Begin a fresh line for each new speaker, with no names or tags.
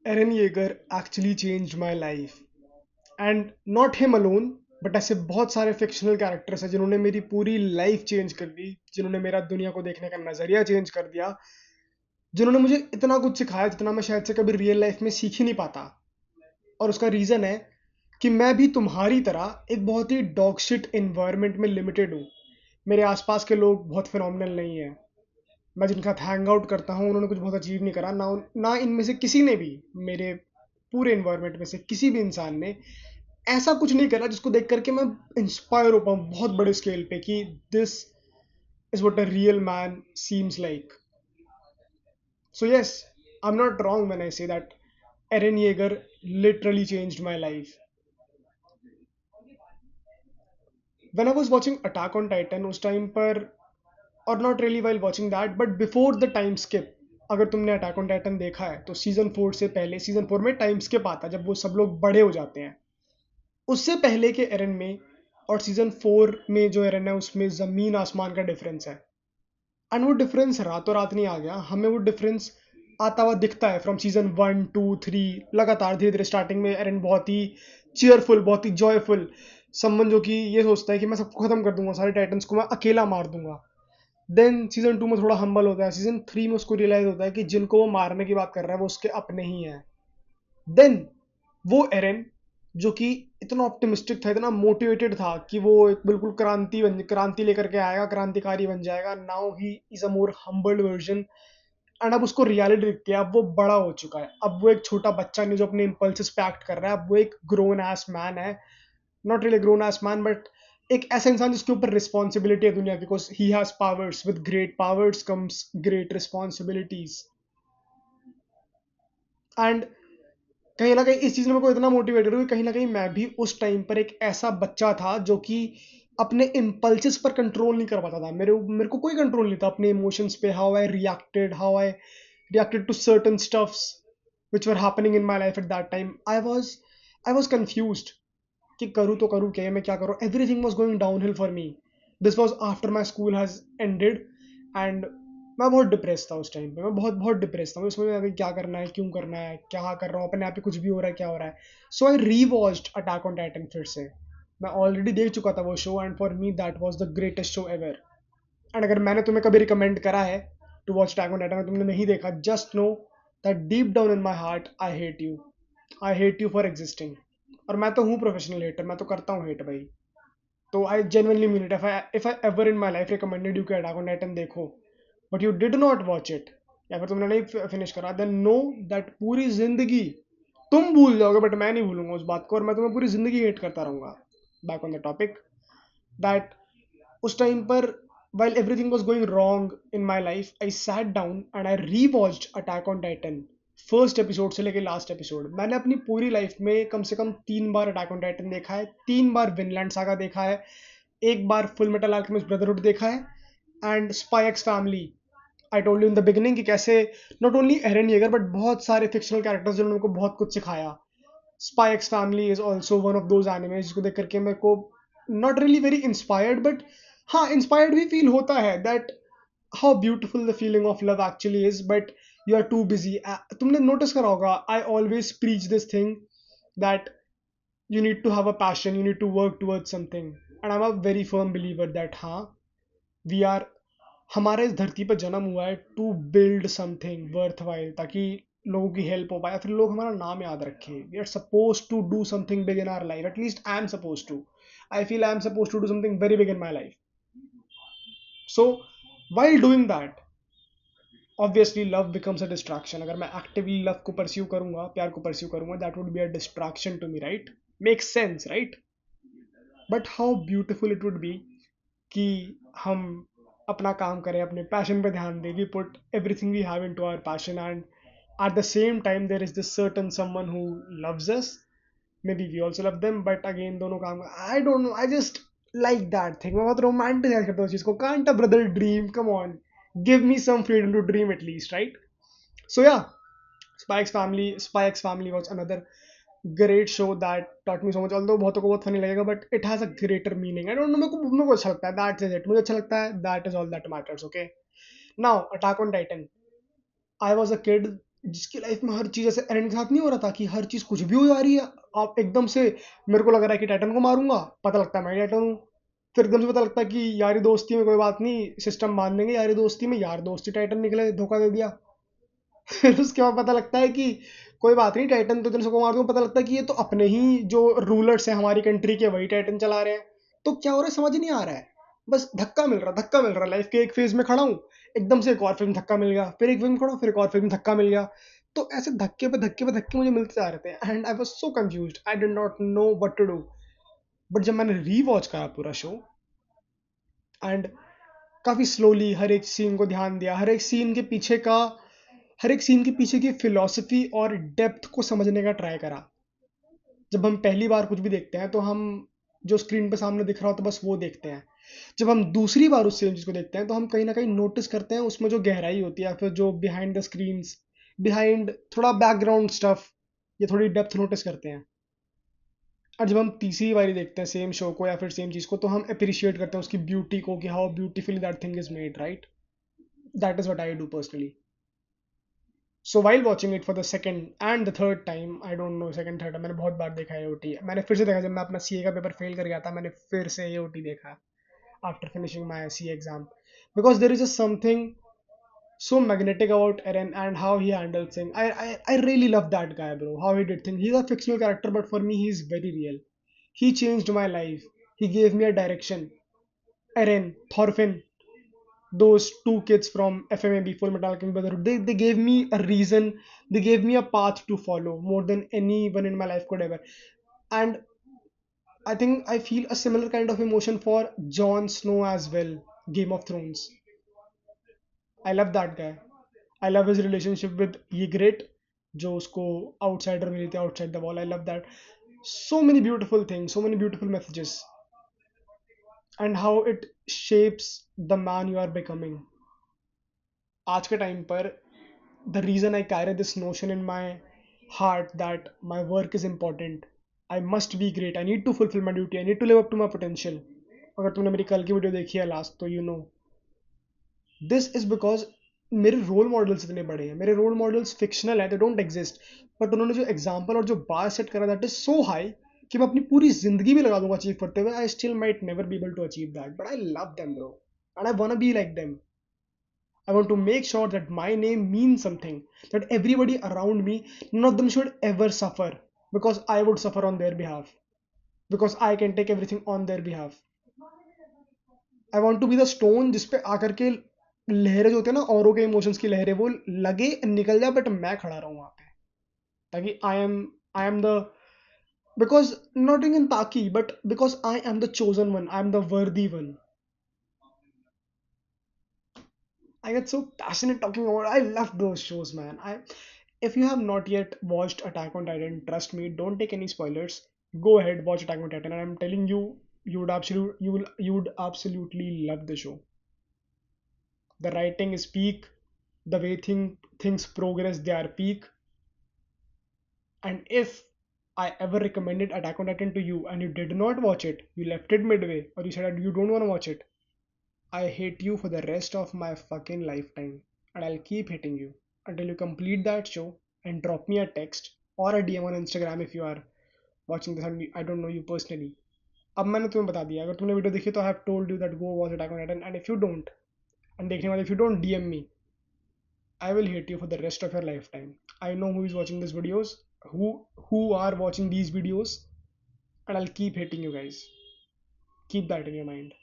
Eren Yeager actually changed my life and not him alone but ऐसे बहुत सारे fictional characters हैं जिन्होंने मेरी पूरी लाइफ चेंज कर दी, जिन्होंने मेरा दुनिया को देखने का नज़रिया चेंज कर दिया, जिन्होंने मुझे इतना कुछ सिखाया जितना मैं शायद से कभी रियल लाइफ में सीख ही नहीं पाता। और उसका रीज़न है कि मैं भी तुम्हारी तरह एक बहुत ही डॉग शिट इन्वायरमेंट में लिमिटेड हूँ। मेरे आसपास के लोग बहुत फिनोमिनल नहीं है। मैं जिनके साथ हैंग आउट करता हूँ उन्होंने कुछ बहुत अचीव नहीं करा, ना इनमें से किसी ने भी, मेरे पूरे इन्वायरमेंट में से किसी भी इंसान ने ऐसा कुछ नहीं करा जिसको देख करके मैं इंस्पायर हो पाऊँ बहुत बड़े स्केल पे कि this is what a real man seems like. So yes, I am not wrong when I say that Eren Yeager literally changed my life. When I was watching attack on Titan उस time पर, और not really while watching that but before the time skip, अगर तुमने attack on Titan देखा है तो season 4 से पहले, सीजन 4 में टाइम स्किप आता है जब वो सब लोग बड़े हो जाते हैं। उससे पहले के एरन में और सीजन 4 में जो एरन है उसमें जमीन आसमान का डिफरेंस है। एंड वो डिफरेंस रातों रात नहीं आ गया, हमें वो डिफरेंस आता हुआ दिखता है फ्रॉम सीजन 1 2 3। लगातार धीरे धीरे स्टार्टिंग में एरन बहुत ही चीयरफुल, बहुत ही जॉयफुल, समवन जो कि ये सोचता है कि मैं सबको खत्म कर दूंगा, सारे टाइटन्स को मैं अकेला मार दूंगा। देन सीजन 2 में थोड़ा हम्बल होता है, सीजन 3 में उसको रियलाइज होता है कि जिनको वो मारने की बात कर रहा है वो उसके अपने ही हैं। देन वो एरन जो कि इतना ऑप्टिमिस्टिक था, इतना मोटिवेटेड था कि वो एक बिल्कुल क्रांति लेकर के आएगा, क्रांतिकारी बन जाएगा, now he is a more humbled version. And अब उसको रियलिटी दिखती है, अब वो बड़ा हो चुका है, अब वो एक छोटा बच्चा नहीं जो अपने इम्पल्सेस पे एक्ट कर रहा है, अब वो एक ग्रोन एस मैन है। Not really grown S man but एक ऐसा इंसान जिसके ऊपर रिस्पॉन्सिबिलिटी है दुनिया की, because he has powers, with great powers comes great responsibilities. And कहीं ना कहीं इस चीज़ ने मेरे को इतना मोटिवेट करा कि कहीं ना कहीं मैं भी उस टाइम पर एक ऐसा बच्चा था जो कि अपने इम्पल्सिस पर कंट्रोल नहीं कर पाता था। मेरे मेरे को कोई कंट्रोल नहीं था अपने इमोशंस पे, how I reacted to certain stuffs which were happening in my life at that time. I was confused कि करूँ तो करूँ क्या, मैं क्या करूँ, everything was going downhill for me. This was after my school has ended and मैं बहुत डिप्रेस था उस टाइम पे, मैं बहुत बहुत डिप्रेस था। मैं समझ में आया कि क्या करना है, क्यों करना है, क्या कर रहा हूँ, अपने आप पे कुछ भी हो रहा है, क्या हो रहा है। So I rewatched Attack on Titan फिर से। मैं ऑलरेडी देख चुका था वो show and for me that was the greatest show ever. And अगर मैंने तुम्हें कभी रिकमेंड करा है to watch Attack on Titan और तुमने नहीं देखा, just know that deep down in my heart I hate you, I hate you for existing. और मैं तो हूँ प्रोफेशनल हेटर, मैं तो करता हूँ हेट भाई। तो I genuinely mean it, if I ever in my life recommended you कि अटैक ऑन टाइटन देखो but you did not watch it, या फिर तुमने नहीं फिनिश करा, देन नो दैट पूरी जिंदगी तुम भूल जाओगे बट मैं नहीं भूलूंगा उस बात को, और मैं तुम्हें पूरी जिंदगी हेट करता रहूंगा। Back on the topic that उस टाइम पर while everything was going wrong in my life, I sat down and I rewatched Attack on Titan first episode से लेके लास्ट एपिसोड। मैंने अपनी पूरी लाइफ में कम से कम 3 बार अटैक ऑन टाइटन देखा है, 3 बार विनलैंड सागा देखा है, एक बार फुल मेटल अल्केमिस्ट ब्रदरहुड देखा है, and spy x family. I told you in the beginning कि कैसे not only Eren Yeager but बहुत सारे फिक्शनल कैरेक्टर्स जिन्होंने मेरे को बहुत कुछ सिखाया। Spy x Family is also one of those anime जिसको देख करके मेरे को not really very inspired but हाँ इंस्पायर्ड भी फील होता है that how beautiful the feeling of love actually is, but you are too busy. तुमने नोटिस करा होगा, I always preach this thing that you need to have a passion, you need to work towards something, and I'm a very firm believer that हाँ we are, हमारे इस धरती पर जन्म हुआ है to build something worthwhile, ताकि लोगों की हेल्प हो पाए, फिर लोग हमारा नाम याद रखें। We are suppose to do something big in our life, at least I am suppose to, I feel I am suppose to do something very big in my life. So while doing that obviously love becomes a distraction. अगर मैं actively love को pursue करूंगा, प्यार को pursue करूंगा, that would be a distraction to me, right? Make sense, right? But how beautiful it would be कि हम अपना काम करें, अपने पैशन पे ध्यान दें, we put everything we have into our passion, and at the same time there is this certain someone who loves us, maybe we also love them, but again दोनों काम, I don't know, I just like that thing, मैं बहुत romantic करता हूँ उस चीज़ को। can't a brother dream, come on, give me some freedom to dream at least, right? So yeah, Spy X Family was another great show that taught me so much, although बहुतों को बहुत funny लगेगा but it has a greater meaning, I don't know, मेरे को अच्छा लगता है, that is it, मुझे अच्छा लगता है, that is all that matters, okay? Now Attack on Titan, I was a kid जिसकी लाइफ में हर चीज ऐसे एरन के साथ नहीं हो रहा था कि हर चीज कुछ भी हो जा रही है। आप एकदम से, मेरे को लग रहा है कि टाइटन को मारूंगा, पता लगता है मैं टाइटन हूँ। फिर एकदम से पता लगता है कि यारी दोस्ती में कोई बात नहीं, सिस्टम बांध देंगे, यारी दोस्ती में यार दोस्ती टाइटन निकले, धोखा दे दिया। फिर उसके बाद पता लगता है कि कोई बात नहीं, टाइटन तो तेरे को मार दूंगा, पता लगता है कि ये तो अपने ही जो रूलर्स हैं हमारी कंट्री के, वही टाइटन चला रहे हैं। तो क्या हो रहा है समझ नहीं आ रहा है। बस धक्का मिल रहा, धक्का मिल रहा, लाइफ के एक फेज में खड़ा हूँ, एकदम से एक और फिल्म धक्का मिल गया, फिर एक फिल्म खड़ा हूँ, फिर एक और फिल्म धक्का मिल गया। तो ऐसे धक्के पे धक्के पे धक्के मुझे मिलते जा रहे थे, and I was so confused, I did not know what to do. But जब मैंने री वॉच करा पूरा शो, एंड काफी स्लोली हर एक सीन को ध्यान दिया, हर एक सीन के पीछे की फिलॉसफी और डेप्थ को समझने का ट्राई करा। जब हम पहली बार कुछ भी देखते हैं तो हम जो स्क्रीन पे सामने दिख रहा हो तो बस वो देखते हैं। जब हम दूसरी बार उस सेम चीज को देखते हैं तो हम कहीं ना कहीं नोटिस करते हैं उसमें जो गहराई होती है, या फिर जो बिहाइंड द स्क्रीन्स, बिहाइंड थोड़ा बैकग्राउंड स्टफ, ये थोड़ी डेप्थ नोटिस करते हैं। और जब हम तीसरी बारी देखते हैं सेम शो को या फिर सेम चीज को, तो हम अप्रिशिएट करते हैं उसकी ब्यूटी को, कि how beautifully that thing is made, right? That is what I do personally. So while watching it for the second and the third time, I don't know second third, मैंने बहुत बार देखा है AOT. मैंने फिर से देखा जब मैं अपना सीए का पेपर फेल कर गया था, मैंने फिर से एओटी देखा after finishing my CA exam, because there is a something so magnetic about Eren and how he handles things. I really love that guy, bro. How he did things. He's a fictional character, but for me, he's very real. He changed my life. He gave me a direction. Eren, Thorfinn, those two kids from FMAB, Full Metal Alchemist Brotherhood, they gave me a reason. They gave me a path to follow more than anyone in my life could ever. And I think I feel a similar kind of emotion for Jon Snow as well. Game of Thrones. I love that guy. I love his relationship with Ygritte, जो उसको outsider मिली थी, outside the wall. I love that. So many beautiful things, so many beautiful messages, and how it shapes the man you are becoming. आज के time पर the reason I carry this notion in my heart that my work is important, I must be great, I need to fulfil my duty, I need to live up to my potential. अगर तुमने मेरी कल की video देखी है last, तो you know this is because मेरे role models इतने बड़े हैं, मेरे रोल मॉडल्स फिक्शनल है, दे डोंट एग्जिस्ट, बट उन्होंने जो एग्जाम्पल और जो बार सेट करा दैट इज सो हाई कि मैं अपनी पूरी जिंदगी भी लगा दूंगा अचीव करते हुए, I still might never be able to achieve that, but I love them bro, and I want be like them. I want to make sure that my name means something, that everybody around me, none of them should ever suffer because I would suffer on their behalf, because I can take everything on their behalf. I want to be the stone जिसपे आकर के लहरें जो होते हैं ना, औरों के इमोशंस की लहरें, वो लगे निकल जाए, बट मैं खड़ा रहूं वहां पे, ताकि I am the, because not in ताकि, but because I am the chosen one, I am the worthy one. I get so passionate talking about. I love those shows, man. If you have not yet watched Attack on Titan, trust me, don't take any spoilers. Go ahead, watch Attack on Titan, and I'm telling you, you would absolutely love the show. The writing is peak, the way things progress, they are peak. And if I ever recommended Attack on Titan to you and you did not watch it, you left it midway, or you said that you don't want to watch it, I hate you for the rest of my fucking lifetime, and I'll keep hating you until you complete that show and drop me a text or a DM on Instagram if you are watching this and I don't know you personally. अब मैंने तुम्हें बता दिया, अगर तुमने video देखी तो I have told you that go watch Attack on Titan, and if you don't, and देखने वाले, if you don't DM me, I will hate you for the rest of your lifetime. I know who is watching these videos, who are watching these videos, and I'll keep hating you guys. Keep that in your mind.